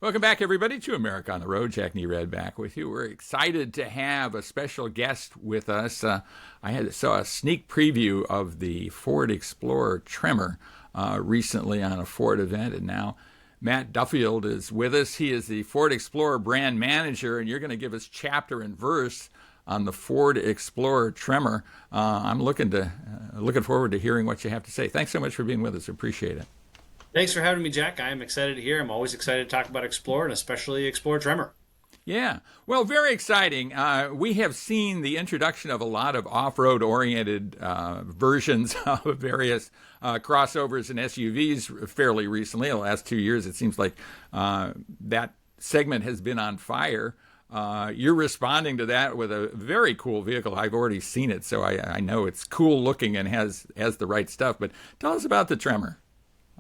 Welcome back, everybody, to America on the Road. Jack Nerad back with you. We're excited to have a special guest with us. Saw a sneak preview of the Ford Explorer Tremor recently on a Ford event, and now Matt Duffield is with us. He is the Ford Explorer brand manager, and you're going to give us chapter and verse on the Ford Explorer Tremor. I'm looking forward to hearing what you have to say. Thanks so much for being with us. Appreciate it. Thanks for having me, Jack. I am excited to hear. I'm always excited to talk about Explorer and especially Explorer Tremor. Yeah, well, very exciting. We have seen the introduction of a lot of off-road oriented versions of various crossovers and SUVs fairly recently. The last 2 years, it seems like that segment has been on fire. You're responding to that with a very cool vehicle. I've already seen it, so I know it's cool looking and has the right stuff. But tell us about the Tremor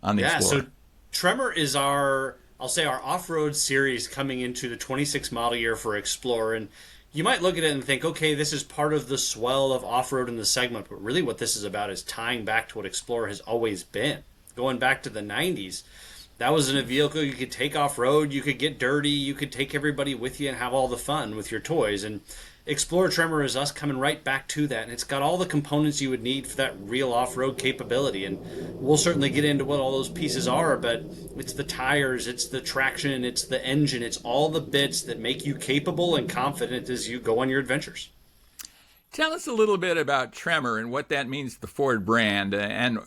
on the Explorer. So Tremor is our off-road series coming into the 26 model year for Explorer. And you might look at it and think, okay, this is part of the swell of off-road in the segment. But really what this is about is tying back to what Explorer has always been. Going back to the 90s, that was in a vehicle you could take off-road, you could get dirty, you could take everybody with you and have all the fun with your toys. And Explorer Tremor is us coming right back to that, and it's got all the components you would need for that real off-road capability. And we'll certainly get into what all those pieces are, but it's the tires, it's the traction, it's the engine, it's all the bits that make you capable and confident as you go on your adventures. Tell us a little bit about Tremor and what that means to the Ford brand, and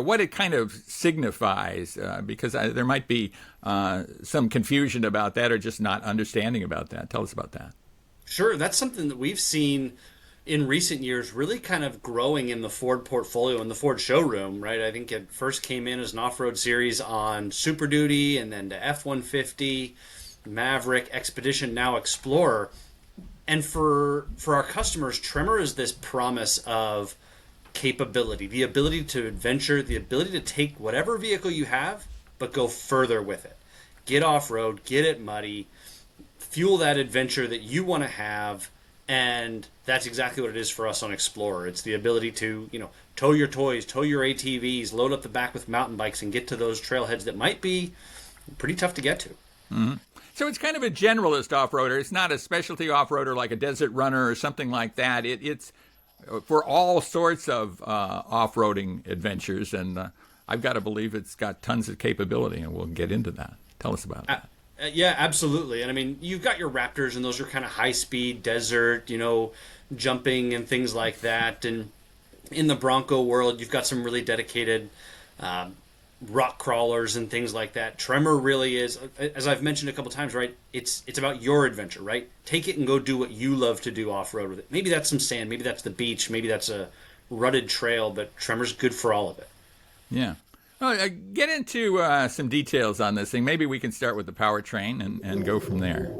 what it kind of signifies, because there might be some confusion about that or just not understanding about that. Tell us about that. Sure, that's something that we've seen in recent years really kind of growing in the Ford portfolio, in the Ford showroom, right? I think it first came in as an off-road series on Super Duty and then to F-150, Maverick, Expedition, now Explorer. And for our customers, Tremor is this promise of capability, the ability to adventure, the ability to take whatever vehicle you have, but go further with it. Get off-road, get it muddy, fuel that adventure that you want to have, and that's exactly what it is for us on Explorer. It's the ability to, tow your toys, tow your ATVs, load up the back with mountain bikes, and get to those trailheads that might be pretty tough to get to. Mm-hmm. So it's kind of a generalist off-roader. It's not a specialty off-roader like a desert runner or something like that. It's for all sorts of off-roading adventures, and I've got to believe it's got tons of capability, and we'll get into that. Tell us about that. Yeah, absolutely. And I mean, you've got your Raptors, and those are kind of high-speed desert, jumping and things like that. And in the Bronco world, you've got some really dedicated rock crawlers and things like that. Tremor really is, as I've mentioned a couple times, right? It's about your adventure, right? Take it and go do what you love to do off-road with it. Maybe that's some sand, maybe that's the beach, maybe that's a rutted trail, but Tremor's good for all of it. Yeah. Well, get into some details on this thing. Maybe we can start with the powertrain and go from there.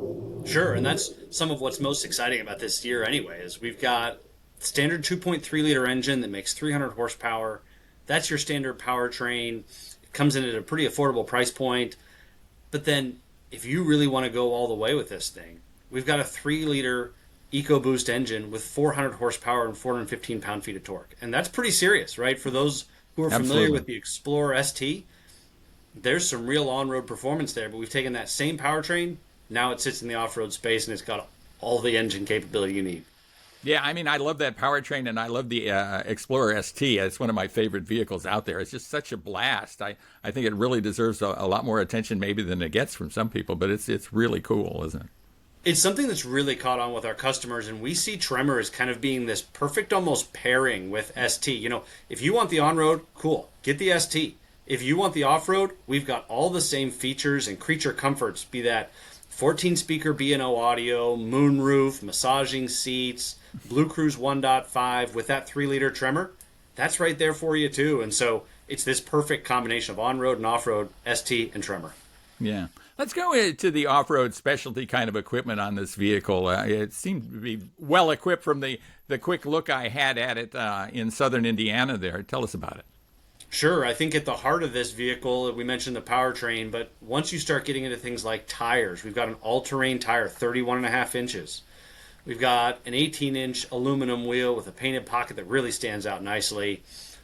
Sure, and that's some of what's most exciting about this year anyway, is we've got standard 2.3-liter engine that makes 300 horsepower. That's your standard powertrain. It comes in at a pretty affordable price point. But then if you really want to go all the way with this thing, we've got a 3-liter EcoBoost engine with 400 horsepower and 415 pound-feet of torque. And that's pretty serious, right? For those who are familiar with the Explorer ST, there's some real on-road performance there, but we've taken that same powertrain, now it sits in the off-road space, and it's got all the engine capability you need. Yeah, I mean, I love that powertrain, and I love the Explorer ST. It's one of my favorite vehicles out there. It's just such a blast. I think it really deserves a lot more attention maybe than it gets from some people, but it's really cool, isn't it? It's something that's really caught on with our customers, and we see Tremor as kind of being this perfect almost pairing with ST. If you want the on-road, cool, get the ST. If you want the off-road, we've got all the same features and creature comforts, be that 14-speaker B&O audio, moonroof, massaging seats, Blue Cruise 1.5 with that 3-liter Tremor. That's right there for you, too. And so it's this perfect combination of on-road and off-road, ST and Tremor. Yeah. Let's go to the off-road specialty kind of equipment on this vehicle. It seemed to be well equipped from the quick look I had at it in southern Indiana there. Tell us about it. Sure. I think at the heart of this vehicle, we mentioned the powertrain, but once you start getting into things like tires, we've got an all-terrain tire, 31.5 inches. We've got an 18-inch aluminum wheel with a painted pocket that really stands out nicely.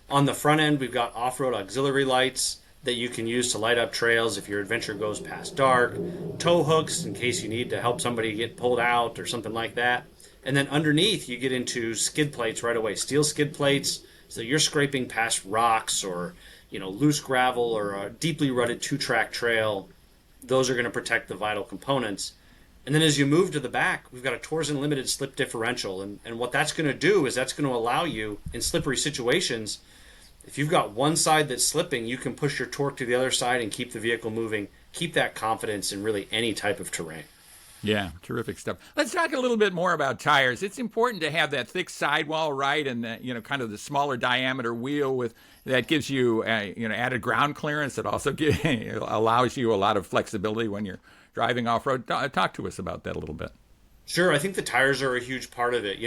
On the front end, we've got off-road auxiliary lights, that you can use to light up trails if your adventure goes past dark, tow hooks in case you need to help somebody get pulled out or something like that. And then underneath, you get into skid plates right away, steel skid plates, so you're scraping past rocks or loose gravel or a deeply rutted two-track trail. Those are going to protect the vital components. And then as you move to the back, we've got a Torsen limited slip differential. And what that's going to do is that's going to allow you, in slippery situations, if you've got one side that's slipping, you can push your torque to the other side and keep the vehicle moving, keep that confidence in really any type of terrain. Yeah, terrific stuff. Let's talk a little bit more about tires. It's important to have that thick sidewall, right, and kind of the smaller diameter wheel with that gives you added ground clearance. It also allows you a lot of flexibility when you're driving off road. Talk to us about that a little bit. Sure, I think the tires are a huge part of it.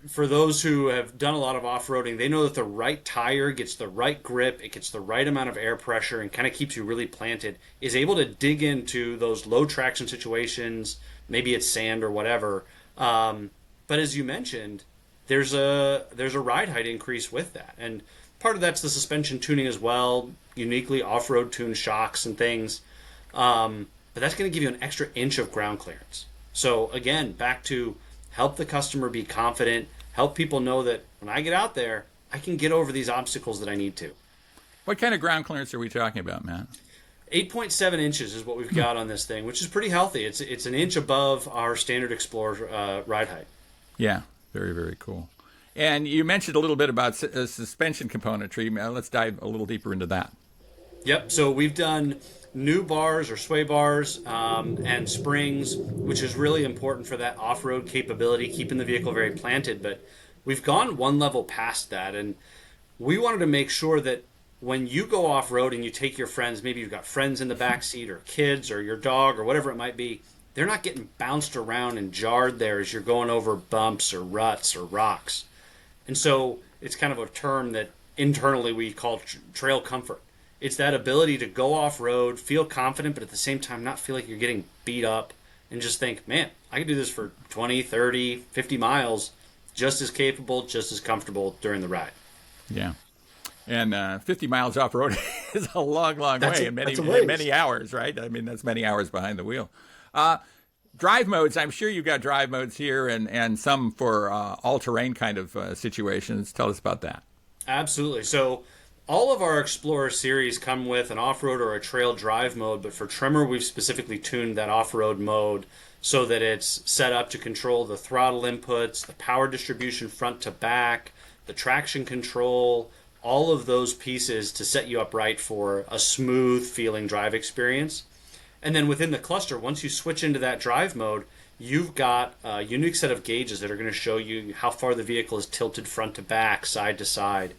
For those who have done a lot of off-roading, they know that the right tire gets the right grip, it gets the right amount of air pressure, and kind of keeps you really planted, is able to dig into those low traction situations, maybe it's sand or whatever. But as you mentioned, there's a ride height increase with that. And part of that's the suspension tuning as well, uniquely off-road tuned shocks and things. But that's going to give you an extra inch of ground clearance. So again, back to help the customer be confident, help people know that when I get out there, I can get over these obstacles that I need to. What kind of ground clearance are we talking about, Matt? 8.7 inches is what we've got on this thing, which is pretty healthy. It's an inch above our standard Explorer ride height. Yeah, very, very cool. And you mentioned a little bit about suspension componentry. Let's dive a little deeper into that. Yep, so we've done new bars or sway bars and springs, which is really important for that off-road capability, keeping the vehicle very planted. But we've gone one level past that, and we wanted to make sure that when you go off-road and you take your friends, maybe you've got friends in the back seat or kids or your dog or whatever it might be, they're not getting bounced around and jarred there as you're going over bumps or ruts or rocks. And so it's kind of a term that internally we call trail comfort. It's that ability to go off-road, feel confident, but at the same time not feel like you're getting beat up and just think, man, I can do this for 20, 30, 50 miles, just as capable, just as comfortable during the ride. Yeah. And 50 miles off-road is a long, long way and many hours, right? I mean, that's many hours behind the wheel. Drive modes, I'm sure you've got drive modes here and some for all-terrain kind of situations. Tell us about that. Absolutely. So all of our Explorer series come with an off-road or a trail drive mode, but for Tremor, we've specifically tuned that off-road mode so that it's set up to control the throttle inputs, the power distribution front to back, the traction control, all of those pieces to set you up right for a smooth feeling drive experience. And then within the cluster, once you switch into that drive mode, you've got a unique set of gauges that are going to show you how far the vehicle is tilted front to back, side to side.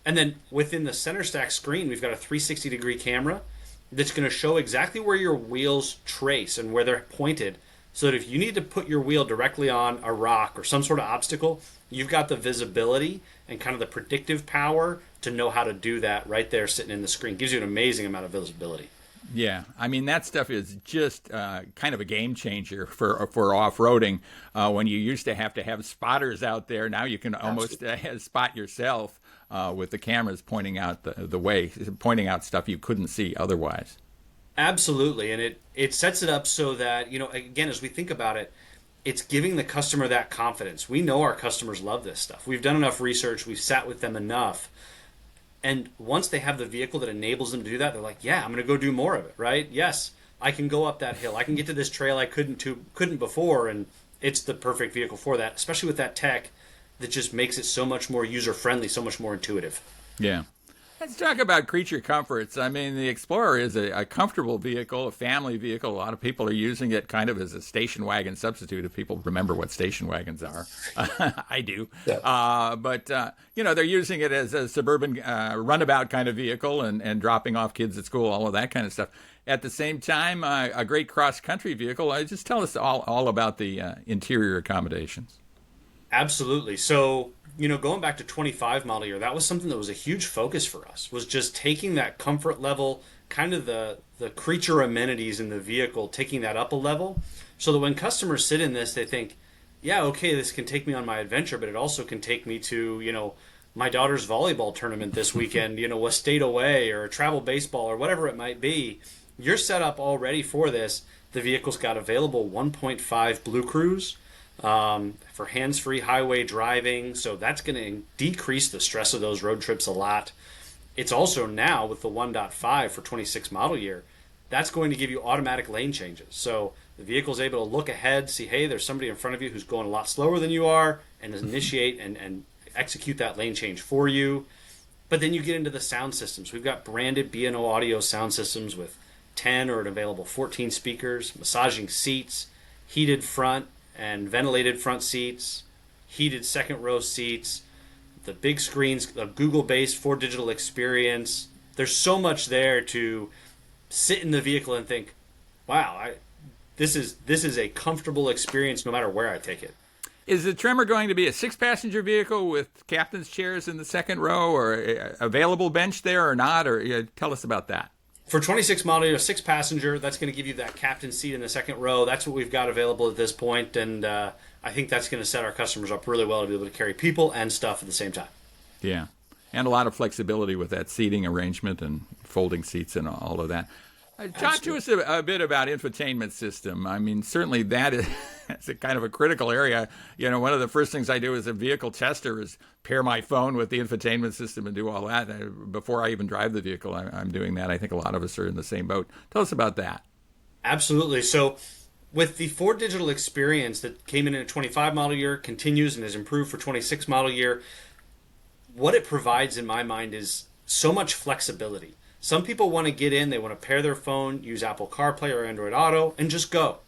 And then within the center stack screen, we've got a 360-degree camera that's going to show exactly where your wheels trace and where they're pointed, so that if you need to put your wheel directly on a rock or some sort of obstacle, you've got the visibility and kind of the predictive power to know how to do that right there sitting in the screen. Gives you an amazing amount of visibility. Yeah, I mean, that stuff is just kind of a game changer for off-roading. When you used to have spotters out there, now you can almost spot yourself with the cameras pointing out the way, pointing out stuff you couldn't see otherwise. Absolutely, and it sets it up so that, again, as we think about it, it's giving the customer that confidence. We know our customers love this stuff. We've done enough research, we've sat with them enough. And once they have the vehicle that enables them to do that, they're like, yeah, I'm going to go do more of it, right? Yes, I can go up that hill. I can get to this trail I couldn't before, and it's the perfect vehicle for that, especially with that tech that just makes it so much more user-friendly, so much more intuitive. Yeah. Let's talk about creature comforts. I mean, the Explorer is a comfortable vehicle, a family vehicle. A lot of people are using it kind of as a station wagon substitute, if people remember what station wagons are. I do. Yeah. But they're using it as a suburban runabout kind of vehicle and dropping off kids at school, all of that kind of stuff. At the same time, a great cross-country vehicle. Just tell us all about the interior accommodations. Absolutely. So, going back to 25 model year, that was something that was a huge focus for us, was just taking that comfort level, kind of the creature amenities in the vehicle, taking that up a level, so that when customers sit in this, they think, yeah, okay, this can take me on my adventure, but it also can take me to, my daughter's volleyball tournament this weekend, a state away or a travel baseball or whatever it might be. You're set up already for this. The vehicle's got available 1.5 Blue Cruise for hands-free highway driving, so that's going to decrease the stress of those road trips a lot. It's also now with the 1.5 for 26 model year, that's going to give you automatic lane changes. So the vehicle's able to look ahead, see, hey, there's somebody in front of you who's going a lot slower than you are, and initiate and execute that lane change for you. But then you get into the sound systems. We've got branded B&O audio sound systems with 10 or an available 14 speakers, massaging seats, heated front and ventilated front seats, heated second row seats, the big screens, the Google-based Ford Digital Experience. There's so much there to sit in the vehicle and think, wow, this is a comfortable experience no matter where I take it. Is the Tremor going to be a 6-passenger vehicle with captain's chairs in the second row, or available bench there or not? Or tell us about that. For 26 model year, 6-passenger, that's going to give you that captain's seat in the second row. That's what we've got available at this point, and I think that's going to set our customers up really well to be able to carry people and stuff at the same time. Yeah, and a lot of flexibility with that seating arrangement and folding seats and all of that. Talk to us a bit about infotainment system. I mean, certainly that's a kind of a critical area. One of the first things I do as a vehicle tester is pair my phone with the infotainment system and do all that. Before I even drive the vehicle, I'm doing that. I think a lot of us are in the same boat. Tell us about that. Absolutely. So with the Ford Digital Experience that came in a 25 model year, continues and has improved for 26 model year, what it provides in my mind is so much flexibility. Some people want to get in, they want to pair their phone, use Apple CarPlay or Android Auto, and just go.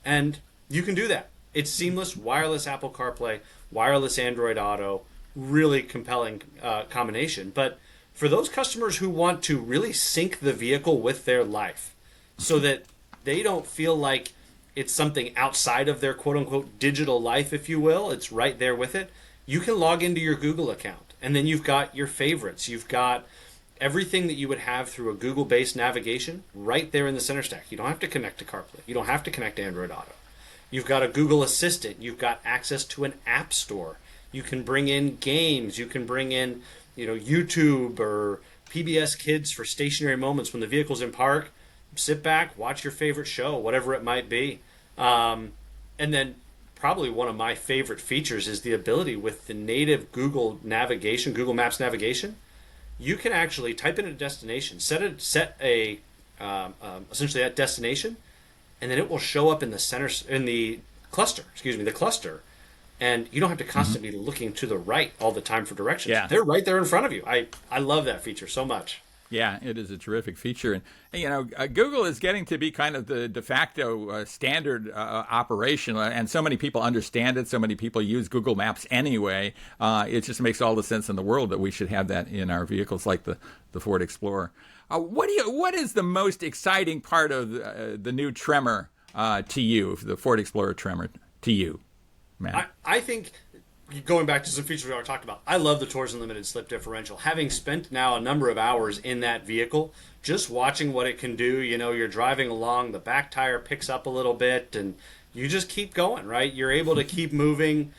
And you can do that. It's seamless, wireless Apple CarPlay, wireless Android Auto, really compelling combination. But for those customers who want to really sync the vehicle with their life so that they don't feel like it's something outside of their quote-unquote digital life, if you will, it's right there with it, you can log into your Google account. And then you've got your favorites. You've got everything that you would have through a Google-based navigation right there in the center stack. You don't have to connect to CarPlay. You don't have to connect to Android Auto. You've got a Google Assistant. You've got access to an app store. You can bring in games. You can bring in, YouTube or PBS Kids for stationary moments when the vehicle's in park. Sit back, watch your favorite show, whatever it might be. And then probably one of my favorite features is the ability with the native Google navigation, Google Maps navigation. You can actually type in a destination, set essentially that destination, and then it will show up in the cluster, and you don't have to constantly be looking to the right all the time for directions. Yeah. They're right there in front of you. I love that feature so much. Yeah, it is a terrific feature. And Google is getting to be kind of the de facto standard operation, and so many people understand it. So many people use Google Maps anyway. It just makes all the sense in the world that we should have that in our vehicles like the Ford Explorer. What is the most exciting part of the new Tremor to you, the Ford Explorer Tremor to you, Matt? I think, going back to some features we already talked about, I love the Tours Unlimited slip differential. Having spent now a number of hours in that vehicle, just watching what it can do, you're driving along, the back tire picks up a little bit, and you just keep going, right? You're able to keep moving.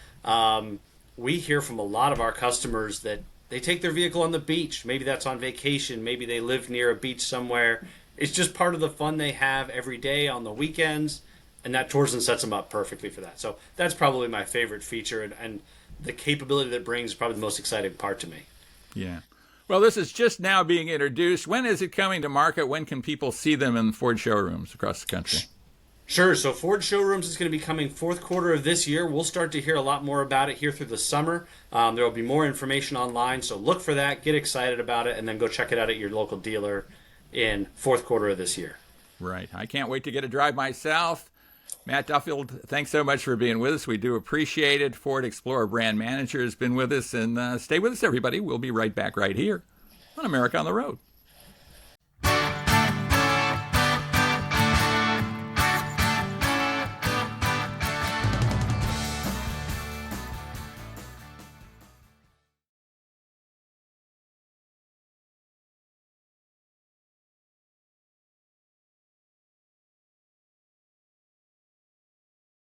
We hear from a lot of our customers that they take their vehicle on the beach. Maybe that's on vacation. Maybe they live near a beach somewhere. It's just part of the fun they have every day on the weekends, and that Toursman sets them up perfectly for that. So that's probably my favorite feature, and the capability that it brings is probably the most exciting part to me. Yeah. Well, this is just now being introduced. When is it coming to market? When can people see them in Ford showrooms across the country? Sure. So Ford showrooms is going to be coming fourth quarter of this year. We'll start to hear a lot more about it here through the summer. There will be more information online, so look for that, get excited about it, and then go check it out at your local dealer in fourth quarter of this year. Right. I can't wait to get a drive myself. Matt Duffield, thanks so much for being with us. We do appreciate it. Ford Explorer brand manager has been with us, and stay with us, everybody. We'll be right back right here on America on the Road.